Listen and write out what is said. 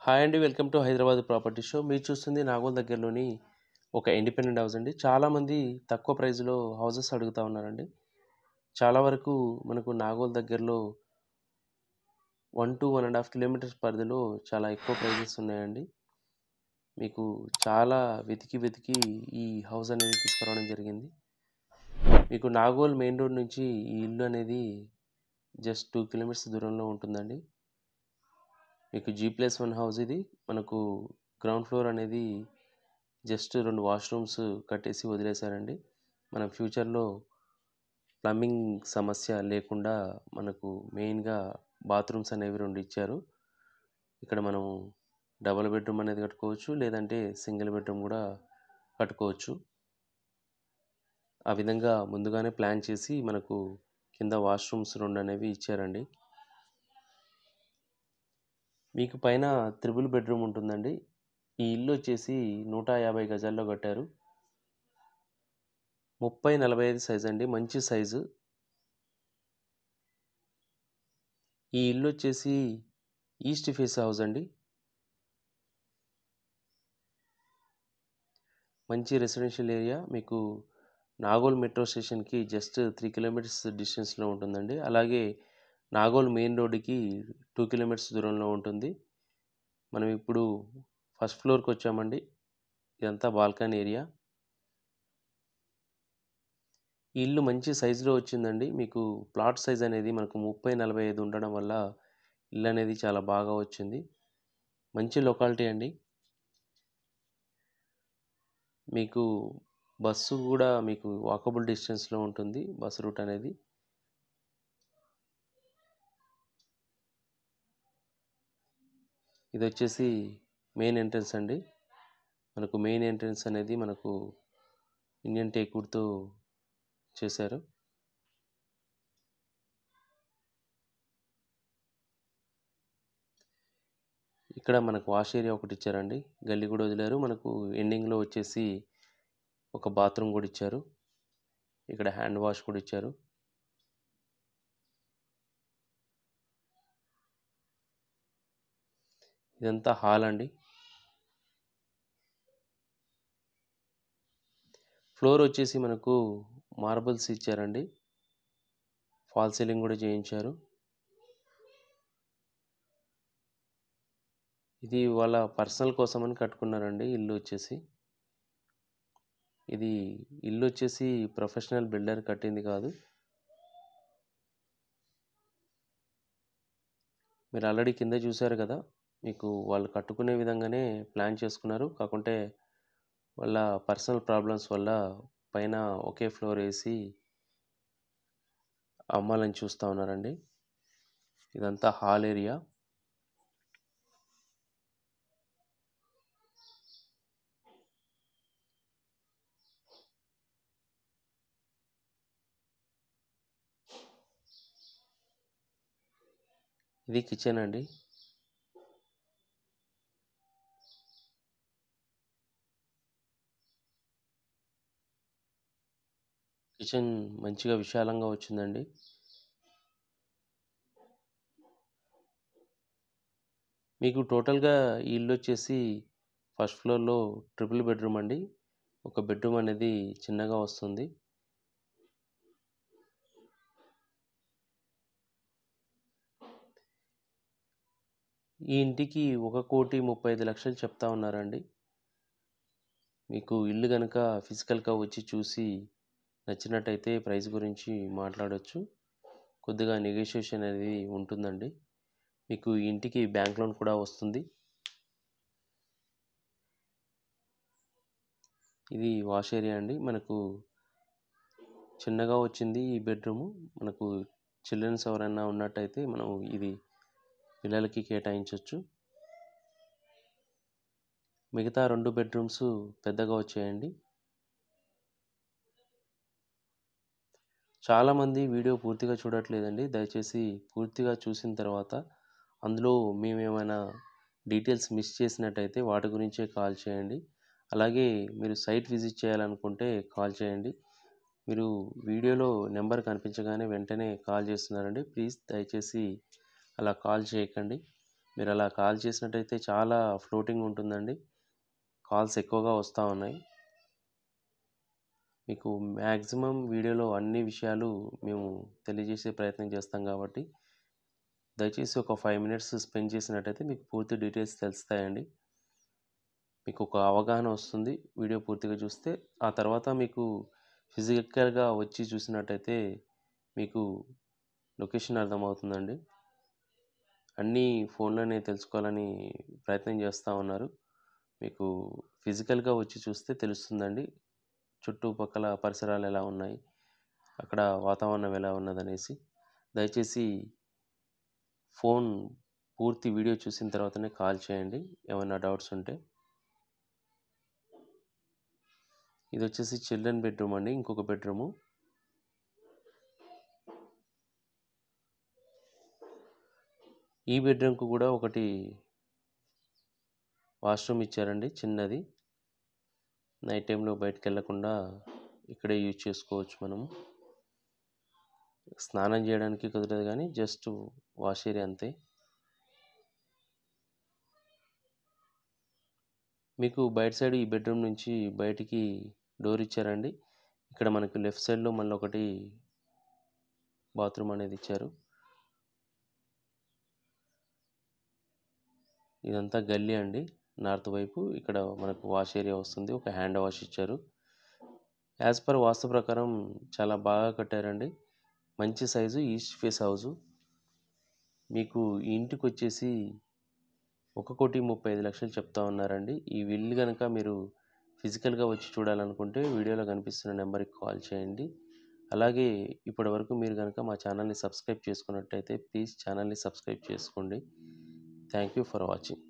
Hi అండి. Welcome to Hyderabad property show. మీరు చూస్తుంది నాగోల్ దగ్గరలోని ఒక ఇండిపెండెంట్ హౌస్ అండి. చాలామంది తక్కువ ప్రైస్‌లో హౌసెస్ అడుగుతా ఉన్నారండి. చాలా వరకు మనకు నాగోల్ దగ్గరలో 1-1.5 కిలోమీటర్స్ పరిధిలో చాలా ఎక్కువ ప్రైజెస్ ఉన్నాయండి. మీకు చాలా వెతికి ఈ హౌస్ అనేది తీసుకురావడం జరిగింది. మీకు నాగోల్ మెయిన్ రోడ్ నుంచి ఈ ఇల్లు అనేది జస్ట్ 2 కిలోమీటర్స్ దూరంలో ఉంటుందండి. మీకు G+1 హౌస్ ఇది. మనకు గ్రౌండ్ ఫ్లోర్ అనేది జస్ట్ 2 వాష్‌రూమ్స్ కట్టేసి వదిలేశారండి. మనం ఫ్యూచర్‌లో ప్లంబింగ్ సమస్య లేకుండా మనకు మెయిన్‌గా బాత్రూమ్స్ అనేవి 2 ఇచ్చారు. ఇక్కడ మనం డబుల్ బెడ్‌రూమ్ అనేది కట్టుకోవచ్చు. లేదంటే సింగిల్ బెడ్‌రూమ్ గూడా కట్టుకోవచ్చు. ఆ విధంగా ముందుగానే ప్లాన్ చేసి మనకు కింద వాష్‌రూమ్స్ 2 అనేవి ఇచ్చారండి. మీకు పైన త్రిబుల్ బెడ్‌రూమ్ ఉంటుందండి. ఈ ఇల్లు వచ్చేసి 150 గజాల్లో కట్టారు. 30-45 సైజ్ అండి. మంచి సైజు. ఈ ఇల్లు వచ్చేసి ఈస్ట్ ఫేస్ హౌస్ అండి. మంచి రెసిడెన్షియల్ ఏరియా. మీకు నాగోల్ మెట్రో స్టేషన్‌కి జస్ట్ 3 కిలోమీటర్స్ డిస్టెన్స్‌లో ఉంటుందండి. అలాగే నాగోల్ మెయిన్ రోడ్డుకి 2 కిలోమీటర్స్ దూరంలో ఉంటుంది. మనం ఇప్పుడు ఫస్ట్ ఫ్లోర్‌కి వచ్చామండి. ఇదంతా బాల్కనీ ఏరియా. ఈ ఇల్లు మంచి సైజులో వచ్చిందండి. మీకు ప్లాట్ సైజ్ అనేది మనకు 30-45 ఉండడం వల్ల ఇల్లు అనేది చాలా బాగా వచ్చింది. మంచి లొకాలిటీ అండి. మీకు బస్సు గూడా మీకు వాకబుల్ డిస్టెన్స్‌లో ఉంటుంది. బస్ రూట్ అనేది. ఇదొచ్చేసి మెయిన్ ఎంట్రన్స్ అండి. మనకు మెయిన్ ఎంట్రన్స్ అనేది మనకు ఇండియన్ టేక్ వుడ్‌తో చేశారు. ఇక్కడ మనకు వాష్ ఏరియా ఒకటి ఇచ్చారండి. గల్లీ కూడా వదిలారు. మనకు ఎండింగ్‌లో వచ్చేసి ఒక బాత్రూమ్ కూడా ఇచ్చారు. ఇక్కడ హ్యాండ్ వాష్ కూడా ఇచ్చారు. ఇదంతా హాల్ అండి. ఫ్లోర్ వచ్చేసి మనకు మార్బుల్స్ ఇచ్చారండి. ఫాల్ సీలింగ్ కూడా చేయించారు. ఇది వాళ్ళ పర్సనల్ కోసమని కట్టుకున్నారండి ఇల్లు వచ్చేసి. ఇది ఇల్లు వచ్చేసి ప్రొఫెషనల్ బిల్డర్ కట్టింది కాదు. మీరు ఆల్రెడీ కింద చూసారు కదా! మీకు వాళ్ళు కట్టుకునే విధంగానే ప్లాన్ చేసుకున్నారు. కాకుంటే వాళ్ళ పర్సనల్ ప్రాబ్లమ్స్ వల్ల పైన ఒకే ఫ్లోర్ ఏసి అమ్మాలని చూస్తా ఉన్నారండి. ఇదంతా హాల్ ఏరియా. ఇది కిచెన్ అండి. కిచెన్ మంచిగా విశాలంగా వచ్చిందండి. మీకు టోటల్‌గా ఈ ఇల్లొచ్చేసి ఫస్ట్ ఫ్లోర్‌లో ట్రిపుల్ బెడ్‌రూమ్ అండి. ఒక బెడ్‌రూమ్ అనేది చిన్నగా వస్తుంది. ఈ ఇంటికి 1,35,00,000 చెప్తా ఉన్నారండి. మీకు ఇల్లు గనక ఫిజికల్‌గా వచ్చి చూసి నచ్చినట్టయితే ప్రైస్ గురించి మాట్లాడొచ్చు. కొద్దిగా నెగోషియేషన్ అనేది ఉంటుందండి. మీకు ఈ ఇంటికి బ్యాంక్ లోన్ కూడా వస్తుంది. ఇది వాష్ ఏరియా అండి. మనకు చిన్నగా వచ్చింది ఈ బెడ్‌రూము. మనకు చిల్డ్రన్స్ ఎవరైనా ఉన్నట్టయితే మనం ఇది పిల్లలకి కేటాయించొచ్చు. మిగతా 2 బెడ్‌రూమ్స్ పెద్దగా వచ్చాయండి. చాలామంది వీడియో పూర్తిగా చూడట్లేదండి. దయచేసి పూర్తిగా చూసిన తర్వాత అందులో మేమేమైనా డీటెయిల్స్ మిస్ చేసినట్టయితే వాటి గురించే కాల్ చేయండి. అలాగే మీరు సైట్ విజిట్ చేయాలనుకుంటే కాల్ చేయండి. మీరు వీడియోలో నెంబర్ కనిపించగానే వెంటనే కాల్ చేస్తున్నారండి. ప్లీజ్ దయచేసి అలా కాల్ చేయకండి. మీరు అలా కాల్ చేసినట్టయితే చాలా ఫ్లోటింగ్ ఉంటుందండి. కాల్స్ ఎక్కువగా వస్తా ఉన్నాయి. మీకు మ్యాక్సిమం వీడియోలో అన్ని విషయాలు మేము తెలియజేసే ప్రయత్నం చేస్తాం కాబట్టి దయచేసి ఒక 5 మినిట్స్ స్పెండ్ చేసినట్టయితే మీకు పూర్తి డీటెయిల్స్ తెలుస్తాయండి. మీకు ఒక అవగాహన వస్తుంది వీడియో పూర్తిగా చూస్తే. ఆ తర్వాత మీకు ఫిజికల్గా వచ్చి చూసినట్టయితే మీకు లొకేషన్ అర్థమవుతుందండి. అన్నీ ఫోన్లోనే తెలుసుకోవాలని ప్రయత్నం చేస్తూ ఉన్నారు. మీకు ఫిజికల్గా వచ్చి చూస్తే తెలుస్తుందండి. చుట్టుపక్కల పరిసరాలు ఎలా ఉన్నాయి, అక్కడ వాతావరణం ఎలా ఉన్నదనేసి. దయచేసి ఫోన్ పూర్తి వీడియో చూసిన తర్వాతనే కాల్ చేయండి ఏమైనా డౌట్స్ ఉంటే. ఇది వచ్చేసి చిల్డ్రన్ బెడ్రూమ్ అండి, ఇంకొక బెడ్రూము. ఈ బెడ్రూమ్కు కూడా ఒకటి వాష్రూమ్ ఇచ్చారండి చిన్నది. నైట్ టైంలో బయటకు వెళ్ళకుండా ఇక్కడే యూజ్ చేసుకోవచ్చు మనము. స్నానం చేయడానికి కుదరదు కానీ జస్ట్ వాష్ ఏరియా అంతే. మీకు బయట సైడ్ ఈ బెడ్రూమ్ నుంచి బయటికి డోర్ ఇచ్చారండి. ఇక్కడ మనకు లెఫ్ట్ సైడ్లో మళ్ళీ ఒకటి బాత్రూమ్ అనేది ఇచ్చారు. ఇదంతా గల్లీ అండి నార్త్ వైపు. ఇక్కడ మనకు వాష్ ఏరియా వస్తుంది, ఒక హ్యాండ్ వాష్ ఇచ్చారు. యాజ్ పర్ వాస్తు ప్రకారం చాలా బాగా కట్టారండి. మంచి సైజు ఈస్ట్ ఫేస్ హౌజు. మీకు ఈ ఇంటికి వచ్చేసి 1,35,00,000 చెప్తా ఉన్నారండి. ఈ ఇల్లు కనుక మీరు ఫిజికల్గా వచ్చి చూడాలనుకుంటే వీడియోలో కనిపిస్తున్న నెంబర్కి కాల్ చేయండి. అలాగే ఇప్పటివరకు మీరు కనుక మా ఛానల్ని సబ్స్క్రైబ్ చేసుకున్నట్టయితే ప్లీజ్ ఛానల్ని సబ్స్క్రైబ్ చేసుకోండి. Thank you for watching.